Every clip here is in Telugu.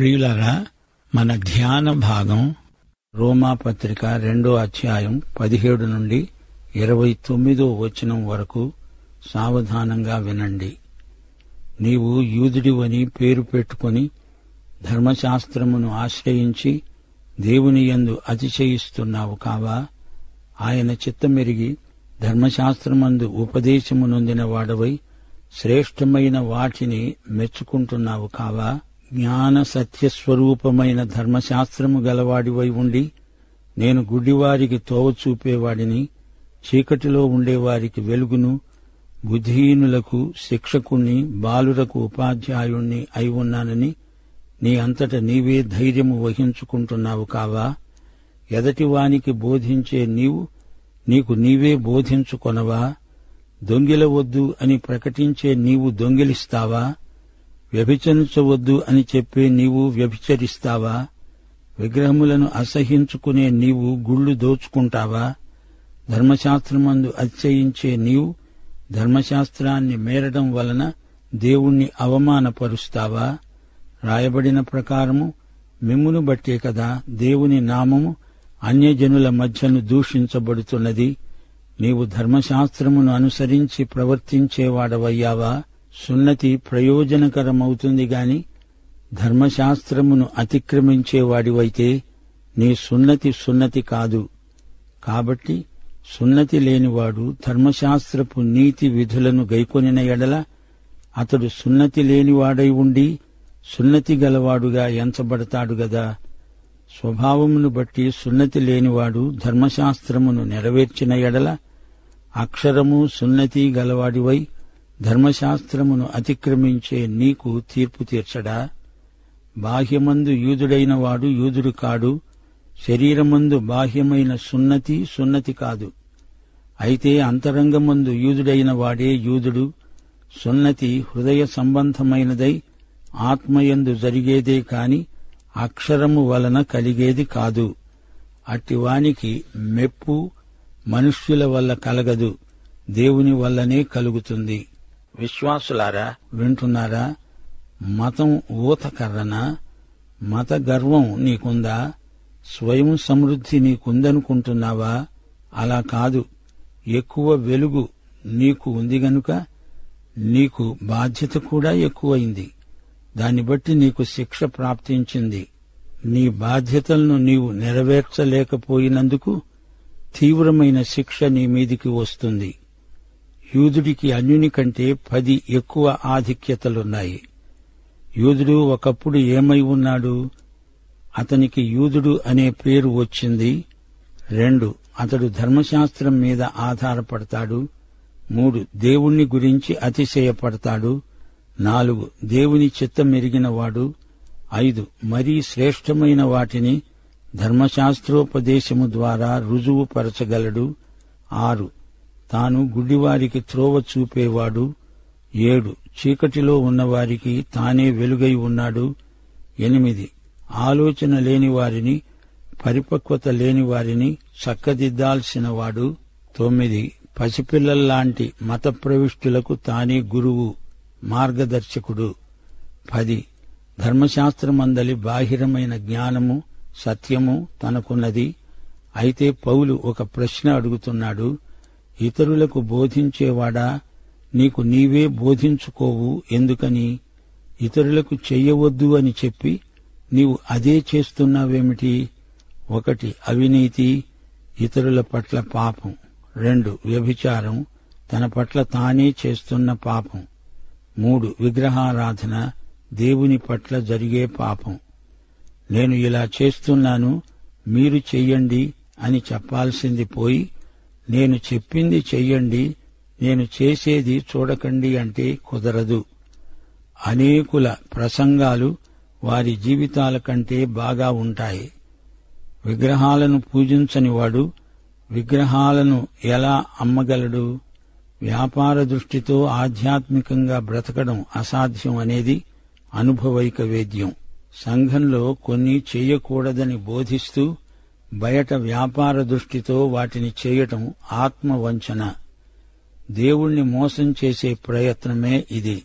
ప్రియులారా, మన ధ్యాన భాగం రోమాపత్రిక 2వ అధ్యాయం 17 నుండి 29వ వచనం వరకు. సావధానంగా వినండి. నీవు యూదుడివని పేరు పెట్టుకొని ధర్మశాస్త్రమును ఆశ్రయించి దేవుని యందు అతిశయిస్తున్నావు కావా? ఆయన చిత్తమెరిగి ధర్మశాస్త్రమందు ఉపదేశము నొందిన వాడవై శ్రేష్టమైన వాటిని మెచ్చుకుంటున్నావు కావా? జ్ఞాన సత్యస్వరూపమైన ధర్మశాస్త్రము గలవాడివై ఉండి నేను గుడ్డివారికి తోవ చూపేవాడిని, చీకటిలో ఉండేవారికి వెలుగును, బుద్ధిహీనులకు శిక్షకుణ్ణి, బాలురకు ఉపాధ్యాయుణ్ణి అయి ఉన్నానని నీ అంతట నీవే ధైర్యము వహించుకుంటున్నావు కావా? ఎదటివానికి బోధించే నీవు నీకు నీవే బోధించుకొనవా? దొంగిలవద్దు అని ప్రకటించే నీవు దొంగిలిస్తావా? వ్యభిచరించవద్దు అని చెప్పే నీవు వ్యభిచరిస్తావా? విగ్రహములను అసహించుకునే నీవు గుళ్ళు దోచుకుంటావా? ధర్మశాస్త్రమందు అతిశయించే నీవు ధర్మశాస్త్రాన్ని మేరడం వలన దేవుణ్ణి అవమానపరుస్తావా? రాయబడిన ప్రకారము మిమ్మును బట్టే కదా దేవుని నామము అన్యజనుల మధ్యను దూషించబడుతున్నది. నీవు ధర్మశాస్త్రమును అనుసరించి ప్రవర్తించేవాడవయ్యావా? సున్నతి ప్రయోజనకరమవుతుంది గాని ధర్మశాస్త్రమును అతిక్రమించేవాడివైతే నీ సున్నతి కాదు. కాబట్టి సున్నతి లేనివాడు ధర్మశాస్త్రపు నీతి విధులను గైకొనిన ఎడల అతడు సున్నతి లేనివాడై ఉండి సున్నతి గలవాడుగా ఎంచబడతాడు గదా. స్వభావమును బట్టి సున్నతి లేనివాడు ధర్మశాస్త్రమును నెరవేర్చిన ఎడల అక్షరము సున్నతి గలవాడివై ధర్మశాస్త్రమును అతిక్రమించే నీకు తీర్పు తీర్చడా? బాహ్యమందు యూదుడైన వాడు యూదుడు కాడు, శరీరమందు బాహ్యమైన సున్నతి కాదు. అయితే అంతరంగమందు యూదుడైన వాడే యూదుడు. సున్నతి హృదయ సంబంధమైనదై ఆత్మయందు జరిగేదే కాని అక్షరము వలన కలిగేది కాదు. అట్టివానికి మెప్పు మనుష్యుల వల్ల కలగదు, దేవుని వల్లనే కలుగుతుంది. విశ్వాసులారా, వింటున్నారా? మతం ఊతకర్రనా? మత గర్వం నీకుందా? స్వయం సమృద్ధి నీకుందనుకుంటున్నావా? అలా కాదు. ఎక్కువ వెలుగు నీకు ఉంది గనుక నీకు బాధ్యత కూడా ఎక్కువైంది. దాన్ని బట్టి నీకు శిక్ష ప్రాప్తించింది. నీ బాధ్యతలను నీవు నెరవేర్చలేకపోయినందుకు తీవ్రమైన శిక్ష నీ మీదికి వస్తుంది. యూదుడికి అన్యుని కంటే 10 ఎక్కువ ఆధిక్యతలున్నాయి. యూదుడు ఒకప్పుడు ఏమై ఉన్నాడు? అతనికి యూదుడు అనే పేరు వచ్చింది. 2, అతడు ధర్మశాస్త్రం మీద ఆధారపడతాడు. 3, దేవుణ్ణి గురించి అతిశయపడతాడు. 4, దేవుని చిత్తమెరిగినవాడు. 5, మరీ శ్రేష్టమైన వాటిని ధర్మశాస్త్రోపదేశము ద్వారా రుజువుపరచగలడు. 6, తాను గుడ్డివారికి త్రోవ చూపేవాడు. 7, చీకటిలో ఉన్నవారికి తానే వెలుగై ఉన్నాడు. 8, ఆలోచన లేని వారిని, పరిపక్వత లేని వారిని చక్కదిద్దాల్సినవాడు. 9, పసిపిల్లల్లాంటి మత ప్రవిష్టులకు తానే గురువు, మార్గదర్శకుడు. 10, ధర్మశాస్త్రమందలి బాహిరమైన జ్ఞానము, సత్యము తనకున్నది. అయితే పౌలు ఒక ప్రశ్న అడుగుతున్నాడు. ఇతరులకు బోధించేవాడా, నీకు నీవే బోధించుకోవు ఎందుకని? ఇతరులకు చెయ్యవద్దు అని చెప్పి నీవు అదే చేస్తున్నావేమిటి? 1, అవినీతి, ఇతరుల పట్ల పాపం. 2, వ్యభిచారం, తన పట్ల తానే చేస్తున్న పాపం. 3, విగ్రహారాధన, దేవుని పట్ల జరిగే పాపం. నేను ఇలా చేస్తున్నాను, మీరు చెయ్యండి అని చెప్పాల్సింది పోయి నేను చెప్పింది చెయ్యండి, నేను చేసేది చూడకండి అంటే కుదరదు. అనేకుల ప్రసంగాలు వారి జీవితాల కంటే బాగా ఉంటాయి. విగ్రహాలను పూజించనివాడు విగ్రహాలను ఎలా అమ్మగలడు? వ్యాపార దృష్టితో ఆధ్యాత్మికంగా బ్రతకడం అసాధ్యం అనేది అనుభవైక వేద్యం. సంఘంలో కొన్ని చేయకూడదని బోధిస్తూ బయట వ్యాపార దృష్టితో వాటిని చేయటం ఆత్మవంచన. దేవుణ్ణి మోసం చేసే ప్రయత్నమే ఇది.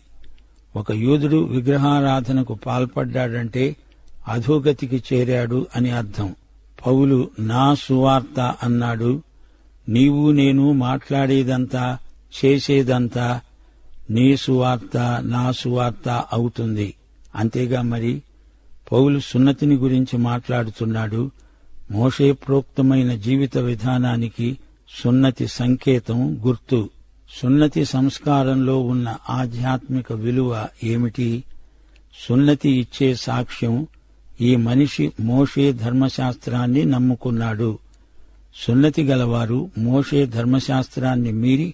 ఒక యూదుడు విగ్రహారాధనకు పాల్పడ్డాడంటే అధోగతికి చేరాడు అని అర్థం. పౌలు నా సువార్త అన్నాడు. నీవు నేను మాట్లాడేదంతా చేసేదంతా నీ సువార్త నా సువార్త అవుతుంది. అంతేగా మరి. పౌలు సున్నతిని గురించి మాట్లాడుతున్నాడు. మోషే ప్రోక్తమైన జీవిత విధానానికి సున్నతి సంకేతం, గుర్తు. సున్నతి సంస్కారంలో ఉన్న ఆధ్యాత్మిక విలువ ఏమిటి? సున్నతి ఇచ్చే సాక్ష్యం, ఈ మనిషి మోషే ధర్మశాస్త్రాన్ని నమ్ముకున్నాడు. సున్నతి గలవారు మోషే ధర్మశాస్త్రాన్ని మీరి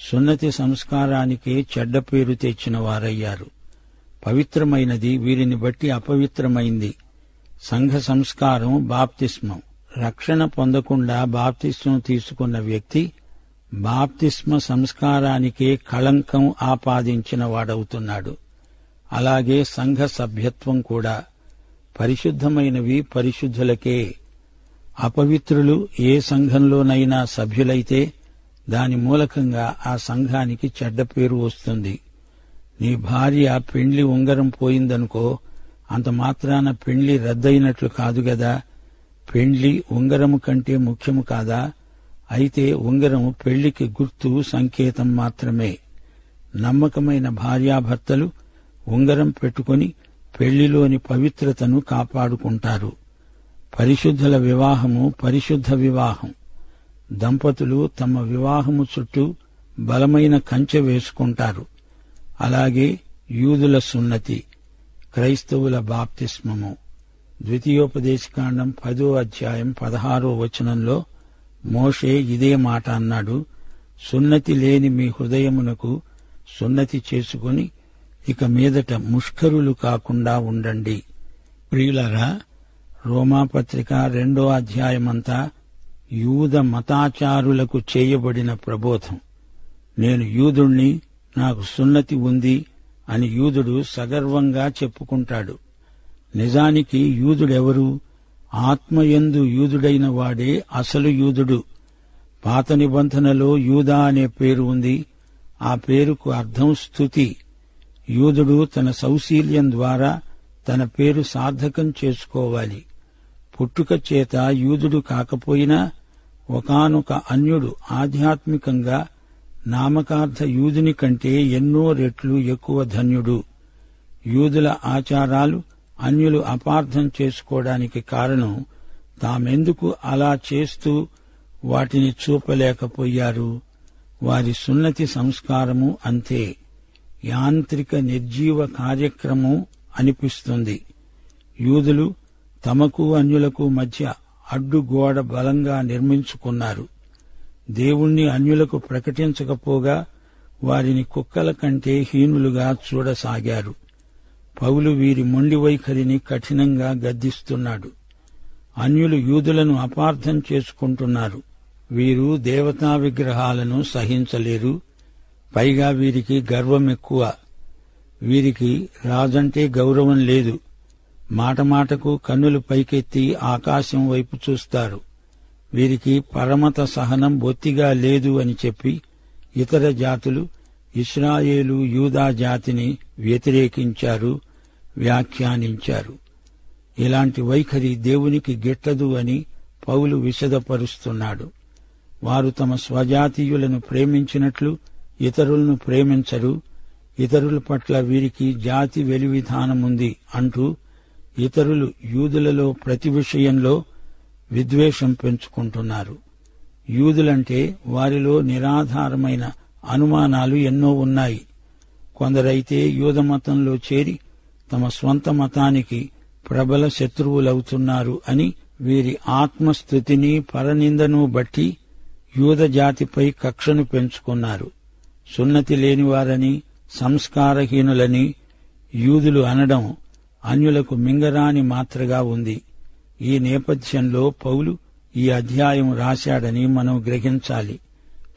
సున్నతి సంస్కారానికే చెడ్డ పేరు తెచ్చిన వారయ్యారు. పవిత్రమైనది వీరిని బట్టి అపవిత్రమైంది. సంఘ సంస్కారం బాప్తిస్మం. రక్షణ పొందకుండా బాప్తిస్మం తీసుకున్న వ్యక్తి బాప్తిస్మ సంస్కారానికే కళంకం ఆపాదించిన వాడవుతున్నాడు. అలాగే సంఘ సభ్యత్వం కూడా. పరిశుద్ధమైనవి పరిశుద్ధులకే. అపవిత్రులు ఏ సంఘంలోనైనా సభ్యులైతే దాని మూలకంగా ఆ సంఘానికి చెడ్డ పేరు వస్తుంది. నీ భార్య పెండ్లి ఉంగరం పోయిందనుకో, అంత మాత్రాన పెండ్లి రద్దయినట్లు కాదు గదా. పెండ్లి ఉంగరము కంటే ముఖ్యము కాదా? అయితే ఉంగరం పెళ్లికి గుర్తు, సంకేతం మాత్రమే. నమ్మకమైన భార్యాభర్తలు ఉంగరం పెట్టుకుని పెళ్లిలోని పవిత్రతను కాపాడుకుంటారు. పరిశుద్ధుల వివాహము పరిశుద్ధ వివాహం. దంపతులు తమ వివాహము చుట్టూ బలమైన కంచె వేసుకుంటారు. అలాగే యూదుల సున్నతి, క్రైస్తవుల బాప్తిస్మము. ద్వితీయోపదేశకాండం 10వ అధ్యాయం 16వ వచనంలో మోషే ఇదే మాట అన్నాడు. సున్నతి లేని మీ హృదయమునకు సున్నతి చేసుకుని ఇక మీదట ముష్కరులు కాకుండా ఉండండి. ప్రియులారా, రోమాపత్రిక 2వ అధ్యాయమంతా యూద మతాచారులకు చేయబడిన ప్రబోధం. నేను యూదుణ్ణి, నాకు సున్నతి ఉంది అని యూదుడు సగర్వంగా చెప్పుకుంటాడు. నిజానికి యూదుడెవరు? ఆత్మయందు యూదుడైన వాడే అసలు యూదుడు. పాత నిబంధనలో యూదా అనే పేరు ఉంది. ఆ పేరుకు అర్థం స్తుతి. యూదుడు తన సౌశీల్యం ద్వారా తన పేరు సార్థకం చేసుకోవాలి. పుట్టుక చేత యూదుడు కాకపోయినా ఒకానొక అన్యుడు ఆధ్యాత్మికంగా నామకార్థ యూదుని కంటే ఎన్నో రెట్లు ఎక్కువ ధన్యుడు. యూదుల ఆచారాలు అన్యులు అపార్థం చేసుకోవడానికి కారణం తామెందుకు అలా చేస్తూ వాటిని చూపలేకపోయారు. వారి సున్నతి సంస్కారము అంతే. యాంత్రిక నిర్జీవ కార్యక్రమం అనిపిస్తుంది. యూదులు తమకు అన్యులకు మధ్య అడ్డుగోడ బలంగా నిర్మించుకున్నారు. దేవుణ్ణి అన్యులకు ప్రకటించకపోగా వారిని కుక్కల కంటే హీనులుగా చూడసాగారు. పౌలు వీరి మొండి వైఖరిని కఠినంగా గద్దిస్తున్నాడు. అన్యులు యూదులను అపార్థం చేసుకుంటున్నారు. వీరు దేవతా విగ్రహాలను సహించలేరు. పైగా వీరికి గర్వం ఎక్కువ. వీరికి రాజంటే గౌరవం లేదు. మాటమాటకు కన్నులు పైకెత్తి ఆకాశం వైపు చూస్తారు. వీరికి పరమత సహనం బొత్తిగా లేదు అని చెప్పి ఇతర జాతులు ఇశ్రాయేలు యూదా జాతిని వ్యతిరేకించారు, వ్యాఖ్యానించారు. ఇలాంటి వైఖరి దేవునికి గిట్టదు అని పౌలు విశదపరుస్తున్నాడు. వారు తమ స్వజాతీయులను ప్రేమించినట్లు ఇతరులను ప్రేమించరు. ఇతరుల పట్ల వీరికి జాతి వెలివిధానముంది అంటూ ఇతరులు యూదులలో ప్రతి విషయంలో విద్వేషం పెంచుకుంటున్నారు. యూదులంటే వారిలో నిరాధారమైన అనుమానాలు ఎన్నో ఉన్నాయి. కొందరైతే యూదమతంలో చేరి తమ స్వంత మతానికి ప్రబల శత్రువులవుతున్నారు అని వీరి ఆత్మస్థుతిని పరనిందను బట్టి యూద జాతిపై కక్షను పెంచుకున్నారు. సున్నతి లేనివారని, సంస్కారహీనులని యూదులు అనడం అన్యులకు మింగరాని మాత్రగా ఉంది. ఈ నేపథ్యంలో పౌలు ఈ అధ్యాయం రాశాడని మనం గ్రహించాలి.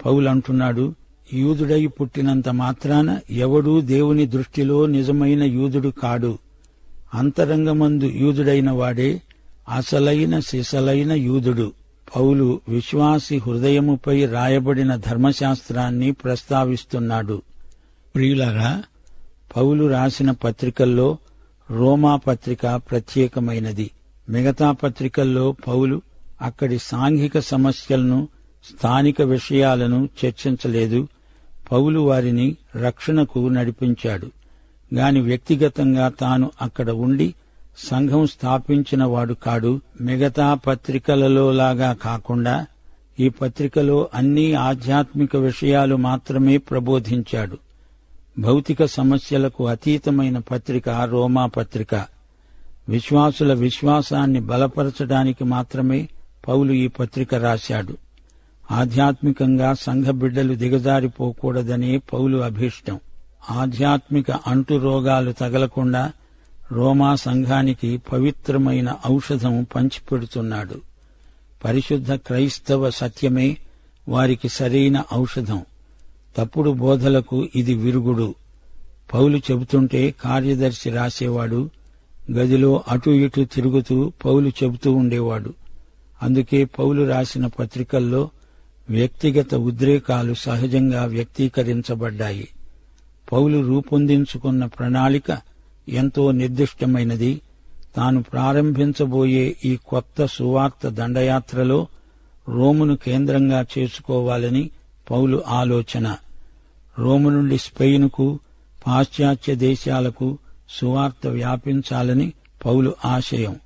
పౌలు అంటున్నాడు, యూదుడై పుట్టినంత మాత్రాన ఎవడూ దేవుని దృష్టిలో నిజమైన యూదుడు కాడు. అంతరంగమందు యూదుడైన వాడే అసలైన సిసలైన యూదుడు. పౌలు విశ్వాసి హృదయముపై రాయబడిన ధర్మశాస్త్రాన్ని ప్రస్తావిస్తున్నాడు. ప్రియులారా, పౌలు రాసిన పత్రికల్లో రోమా పత్రిక ప్రత్యేకమైనది. మిగతా పత్రికల్లో పౌలు అక్కడి సాంఘిక సమస్యలను, స్థానిక విషయాలను చర్చించలేదు. పౌలు వారిని రక్షణకు నడిపించాడు గాని వ్యక్తిగతంగా తాను అక్కడ ఉండి సంఘం స్థాపించిన వాడు కాడు. మిగతా పత్రికలలోలాగా కాకుండా ఈ పత్రికలో అన్ని ఆధ్యాత్మిక విషయాలు మాత్రమే ప్రబోధించాడు. భౌతిక సమస్యలకు అతీతమైన పత్రిక రోమా పత్రిక. విశ్వాసుల విశ్వాసాన్ని బలపరచడానికి మాత్రమే పౌలు ఈ పత్రిక రాశాడు. ఆధ్యాత్మికంగా సంఘ బిడ్డలు దిగజారిపోకూడదనే పౌలు అభీష్టం. ఆధ్యాత్మిక అంటురోగాలు తగలకుండా రోమా సంఘానికి పవిత్రమైన ఔషధం పంచిపెడుతున్నాడు. పరిశుద్ధ క్రైస్తవ సత్యమే వారికి సరైన ఔషధం. తప్పుడు బోధలకు ఇది విరుగుడు. పౌలు చెబుతుంటే కార్యదర్శి రాసేవాడు. గదిలో అటు ఇటు తిరుగుతూ పౌలు చెబుతూ ఉండేవాడు. అందుకే పౌలు రాసిన పత్రికల్లో వ్యక్తిగత ఉద్రేకాలు సహజంగా వ్యక్తీకరించబడ్డాయి. పౌలు రూపొందించుకున్న ప్రణాళిక ఎంతో నిర్దిష్టమైనది. తాను ప్రారంభించబోయే ఈ కొత్త సువార్త దండయాత్రలో రోమును కేంద్రంగా చేసుకోవాలని పౌలు ఆలోచన. రోము నుండి స్పెయిన్కు, పాశ్చాత్య దేశాలకు సువార్త వ్యాపించాలని పౌలు ఆశయం.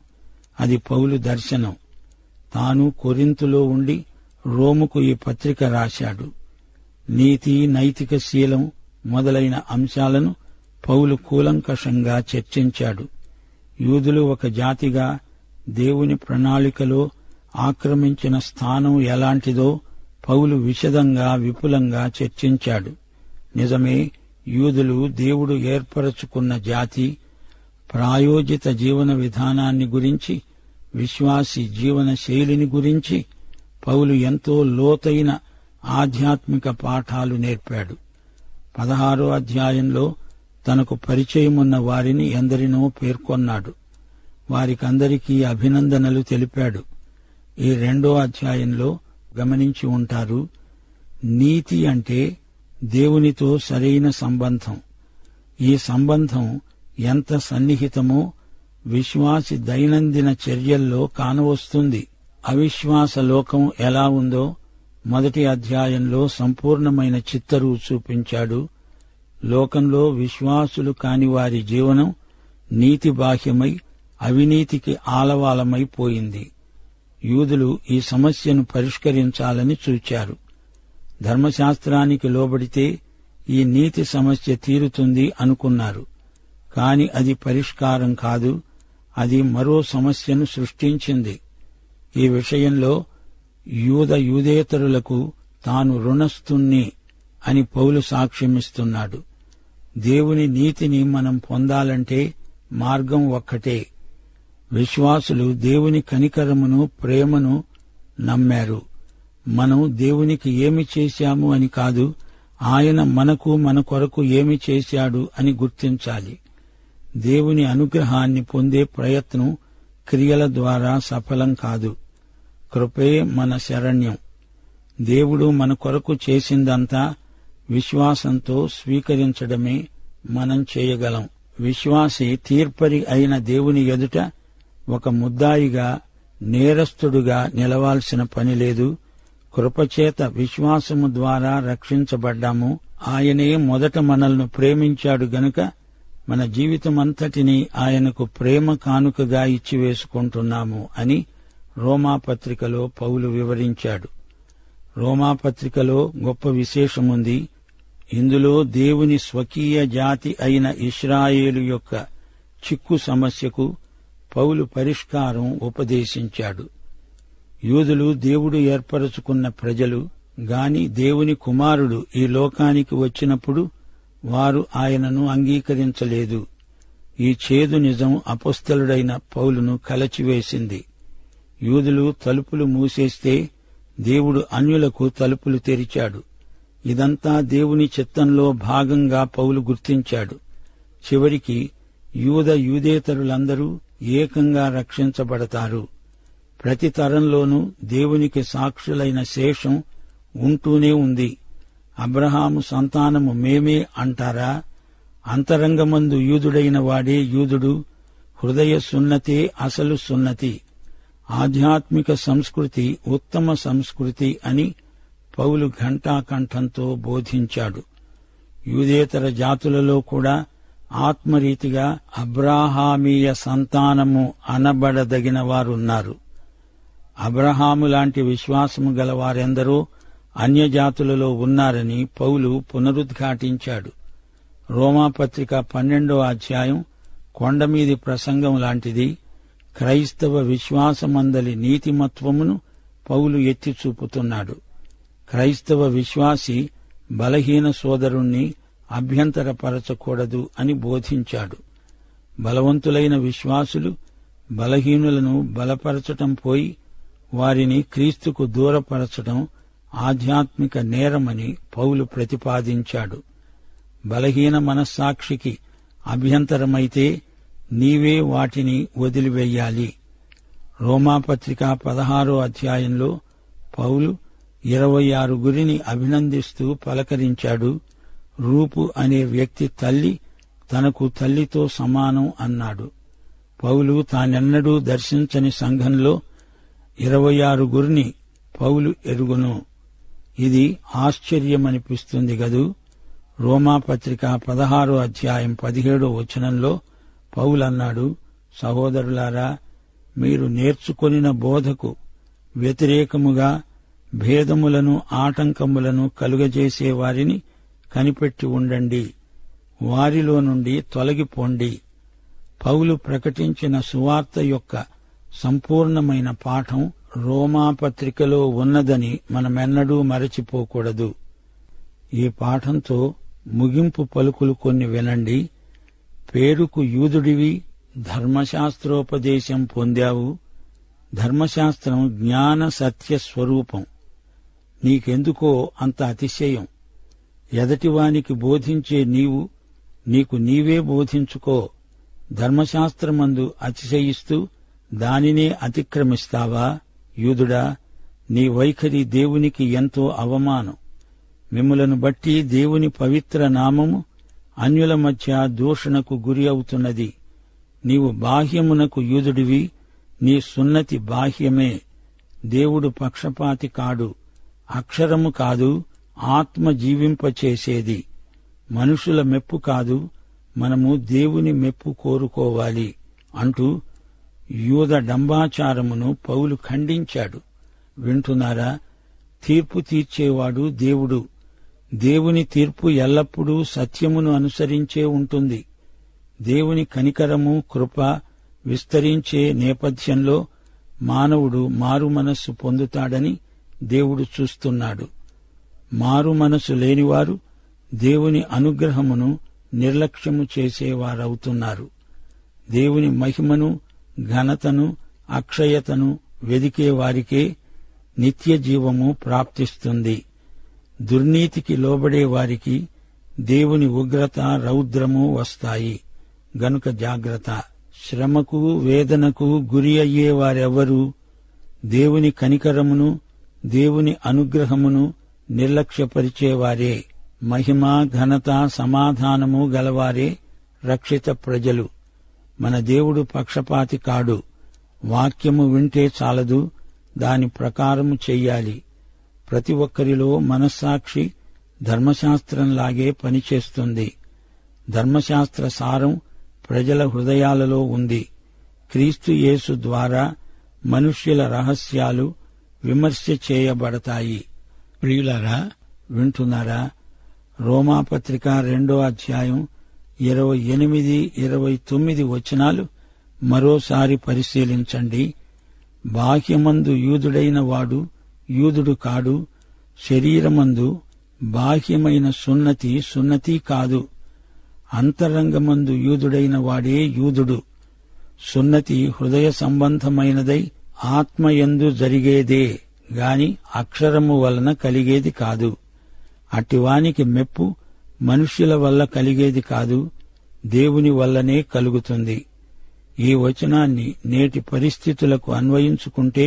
అది పౌలు దర్శనం. తాను కొరింతులో ఉండి రోముకు ఈ పత్రిక రాశాడు. నీతి, నైతిక శీలం మొదలైన అంశాలను పౌలు కూలంకషంగా చర్చించాడు. యూదులు ఒక జాతిగా దేవుని ప్రణాళికలో ఆక్రమించిన స్థానం ఎలాంటిదో పౌలు విశదంగా విపులంగా చర్చించాడు. నిజమే, యూదులు దేవుడు ఏర్పరచుకున్న జాతి. ప్రాయోజిత జీవన విధానాన్ని గురించి, విశ్వాసి జీవన శైలిని గురించి పౌలు ఎంతో లోతైన ఆధ్యాత్మిక పాఠాలు నేర్పాడు. 16వ అధ్యాయంలో తనకు పరిచయమున్న వారిని ఎందరినో పేర్కొన్నాడు. వారికందరికీ అభినందనలు తెలిపాడు. ఈ 2వ అధ్యాయంలో గమనించి ఉంటారు. నీతి అంటే దేవునితో సరైన సంబంధం. ఈ సంబంధం ఎంత సన్నిహితమో విశ్వాసి దైనందిన చర్యల్లో కానవస్తుంది. అవిశ్వాస లోకం ఎలా ఉందో మొదటి అధ్యాయంలో సంపూర్ణమైన చిత్తరువు చూపించాడు. లోకంలో విశ్వాసులు కాని వారి జీవనం నీతి బాహ్యమై అవినీతికి ఆలవాలమైపోయింది. యూదులు ఈ సమస్యను పరిష్కరించాలని చూచారు. ధర్మశాస్త్రానికి లోబడితే ఈ నీతి సమస్య తీరుతుంది అనుకున్నారు. కాని అది పరిష్కారం కాదు. అది మరో సమస్యను సృష్టించింది. ఈ విషయంలో యూదేతరులకు తాను రుణస్థుణ్ణి అని పౌలు సాక్ష్యమిస్తున్నాడు. దేవుని నీతిని మనం పొందాలంటే మార్గం ఒక్కటే. విశ్వాసులు దేవుని కనికరమును, ప్రేమను నమ్మారు. మనం దేవునికి ఏమి చేశాము అని కాదు, ఆయన మనకు, మన కొరకు ఏమి చేశాడు అని గుర్తించాలి. దేవుని అనుగ్రహాన్ని పొందే ప్రయత్నం క్రియల ద్వారా సఫలం కాదు. కృపే మన శరణ్యం. దేవుడు మన కొరకు చేసిందంతా విశ్వాసంతో స్వీకరించడమే మనం చేయగలం. విశ్వాసి తీర్పరి అయిన దేవుని ఎదుట ఒక ముద్దాయిగా, నేరస్తుడుగా నిలవాల్సిన పని లేదు. కృపచేత విశ్వాసము ద్వారా రక్షించబడ్డాము. ఆయనే మొదట మనల్ని ప్రేమించాడు గనుక మన జీవితమంతటినీ ఆయనకు ప్రేమ కానుకగా ఇచ్చివేసుకుంటున్నాము అని రోమాపత్రికలో పౌలు వివరించాడు. రోమాపత్రికలో గొప్ప విశేషముంది. ఇందులో దేవుని స్వకీయ జాతి అయిన ఇశ్రాయేలు యొక్క చిక్కు సమస్యకు పౌలు పరిష్కారం ఉపదేశించాడు. యూదులు దేవుడు ఏర్పరచుకున్న ప్రజలు గాని దేవుని కుమారుడు ఈ లోకానికి వచ్చినప్పుడు వారు ఆయనను అంగీకరించలేదు. ఈ చేదు నిజం అపొస్తలుడైన పౌలును కలచివేసింది. యూదులు తలుపులు మూసేస్తే దేవుడు అన్యులకు తలుపులు తెరిచాడు. ఇదంతా దేవుని చిత్తంలో భాగంగా పౌలు గుర్తించాడు. చివరికి యూదేతరులందరూ ఏకంగా రక్షించబడతారు. ప్రతి తరంలోనూ దేవునికి సాక్షులైన శేషం ఉంటూనే ఉంది. అబ్రహాము సంతానము మేమే అంటారా? అంతరంగమందు యూదుడైన వాడే యూదుడు, హృదయ సున్నతే అసలు సున్నతి, ఆధ్యాత్మిక సంస్కృతి ఉత్తమ సంస్కృతి అని పౌలు ఘంటాకంఠంతో బోధించాడు. యూదేతర జాతులలో కూడా ఆత్మరీతిగా అబ్రాహామీయ సంతానము అనబడదగిన వారున్నారు. అబ్రహాము లాంటి విశ్వాసము గలవారెందరో అన్యజాతులలో ఉన్నారని పౌలు పునరుద్ఘాటించాడు. రోమాపత్రిక 12వ అధ్యాయం కొండమీది ప్రసంగం లాంటిది. క్రైస్తవ విశ్వాసమందలి నీతిమత్వమును పౌలు ఎత్తి చూపుతున్నాడు. క్రైస్తవ విశ్వాసి బలహీన సోదరుణ్ణి అభ్యంతరపరచకూడదు అని బోధించాడు. బలవంతులైన విశ్వాసులు బలహీనులను బలపరచటం పోయి వారిని క్రీస్తుకు దూరపరచటం ఆధ్యాత్మిక నేరమని పౌలు ప్రతిపాదించాడు. బలహీన మనస్సాక్షికి అభ్యంతరమైతే నీవే వాటిని వదిలివెయ్యాలి. రోమాపత్రిక 16వ అధ్యాయంలో పౌలు 26 అభినందిస్తూ పలకరించాడు. రూపు అనే వ్యక్తి తల్లి తనకు తల్లితో సమానం అన్నాడు. పౌలు తానెన్నడూ దర్శించని సంఘంలో 26 పౌలు ఎరుగును. ఇది ఆశ్చర్యమనిపిస్తుంది గదూ. రోమాపత్రిక 16వ అధ్యాయం 17వ వచనంలో పౌలన్నాడు, సహోదరులారా, మీరు నేర్చుకొనిన బోధకు వ్యతిరేకముగా భేదములను ఆటంకములను కలుగజేసే వారిని కనిపెట్టి ఉండండి, వారిలో నుండి తొలగిపోండి. పౌలు ప్రకటించిన సువార్త యొక్క సంపూర్ణమైన పాఠం రోమాపత్రికలో ఉన్నదని మనమెన్నడూ మరచిపోకూడదు. ఈ పాఠంతో ముగింపు పలుకులు కొన్ని వినండి. పేరుకు యూదుడివి, ధర్మశాస్త్రోపదేశం పొందావు. ధర్మశాస్త్రం జ్ఞాన సత్య స్వరూపం. నీకెందుకో అంత అతిశయం? ఎదటివానికి బోధించే నీకు నీవే బోధించుకో. ధర్మశాస్త్రమందు అతిశయిస్తూ దానినే అతిక్రమిస్తావా? యూదుడా, నీ వైఖరి దేవునికి ఎంతో అవమానం. మిమ్ములను బట్టి దేవుని పవిత్ర నామము అన్యుల మధ్య దూషణకు గురి అవుతున్నది. నీవు బాహ్యమునకు యూదుడివి, నీ సున్నతి బాహ్యమే. దేవుడు పక్షపాతి కాడు, అక్షరము కాదు, ఆత్మ జీవింపచేసేది. మనుషుల మెప్పు కాదు, మనము దేవుని మెప్పు కోరుకోవాలి అంటూ యూద డంబాచారమును పౌలు ఖండించాడు. వింటున్నారా? తీర్పు తీర్చేవాడు దేవుడు. దేవుని తీర్పు ఎల్లప్పుడూ సత్యమును అనుసరించే ఉంటుంది. దేవుని కనికరము, కృప విస్తరించే నేపథ్యంలో మానవుడు మారు మనస్సు పొందుతాడని దేవుడు చూస్తున్నాడు. మారు మనసు లేనివారు దేవుని అనుగ్రహమును నిర్లక్ష్యము చేసేవారవుతున్నారు. దేవుని మహిమను, ఘనతను, అక్షయతను వెదికే వారికే నిత్య జీవము ప్రాప్తిస్తుంది. దుర్నీతికి లోబడే వారికి దేవుని ఉగ్రత, రౌద్రము వస్తాయి. గనుక జాగ్రత్త. శ్రమకు, వేదనకు గురి అయ్యేవారెవరూ దేవుని కనికరమును, దేవుని అనుగ్రహమును నిర్లక్ష్యపరిచేవారే. మహిమ, ఘనత, సమాధానము గలవారే రక్షిత ప్రజలు. మన దేవుడు పక్షపాతి కాడు. వాక్యము వింటే చాలదు, దాని ప్రకారము చెయ్యాలి. ప్రతి ఒక్కరిలో మనస్సాక్షి ధర్మశాస్త్రంలాగే పనిచేస్తుంది. ధర్మశాస్త్ర సారం ప్రజల హృదయాలలో ఉంది. క్రీస్తు యేసు ద్వారా మనుష్యుల రహస్యాలు విమర్శ చేయబడతాయి. ప్రియులారా, వింటున్నారా? రోమాపత్రిక 2వ అధ్యాయం 28, 29 వచనాలు మరోసారి పరిశీలించండి. బాహ్యమందు యూదుడైన వాడు యూదుడు కాడు, శరీరమందు బాహ్యమైన సున్నతి సున్నతి కాదు. అంతరంగమందు యూదుడైన వాడే యూదుడు. సున్నతి హృదయ సంబంధమైనదై ఆత్మయందు జరిగేదే గాని అక్షరము వలన కలిగేది కాదు. అట్టివానికి మెప్పు మనుష్యుల వల్ల కలిగేది కాదు, దేవుని వల్లనే కలుగుతుంది. ఈ వచనాన్ని నేటి పరిస్థితులకు అన్వయించుకుంటే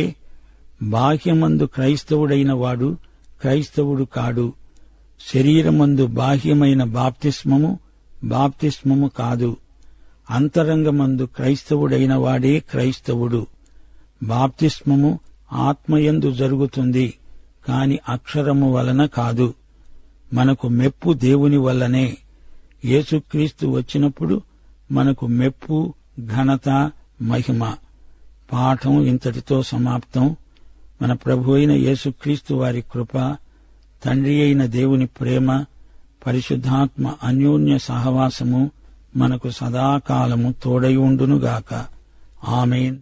బాహ్యమందు క్రైస్తవుడైన వాడు క్రైస్తవుడు కాడు. శరీరమందు బాహ్యమైన బాప్తిస్మము బాప్తిస్మము కాదు. అంతరంగమందు క్రైస్తవుడైన వాడే క్రైస్తవుడు. బాప్తిస్మము ఆత్మయందు జరుగుతుంది, కాని అక్షరము వలన కాదు. మనకు మెప్పు దేవుని వల్లనే. యేసుక్రీస్తు వచ్చినప్పుడు మనకు మెప్పు, ఘనత, మహిమ. పాఠం ఇంతటితో సమాప్తం. మన ప్రభు అయిన యేసుక్రీస్తు వారి కృప, తండ్రి అయిన దేవుని ప్రేమ, పరిశుద్ధాత్మ అన్యోన్య సహవాసము మనకు సదాకాలము తోడై ఉండునుగాక. ఆమేన్.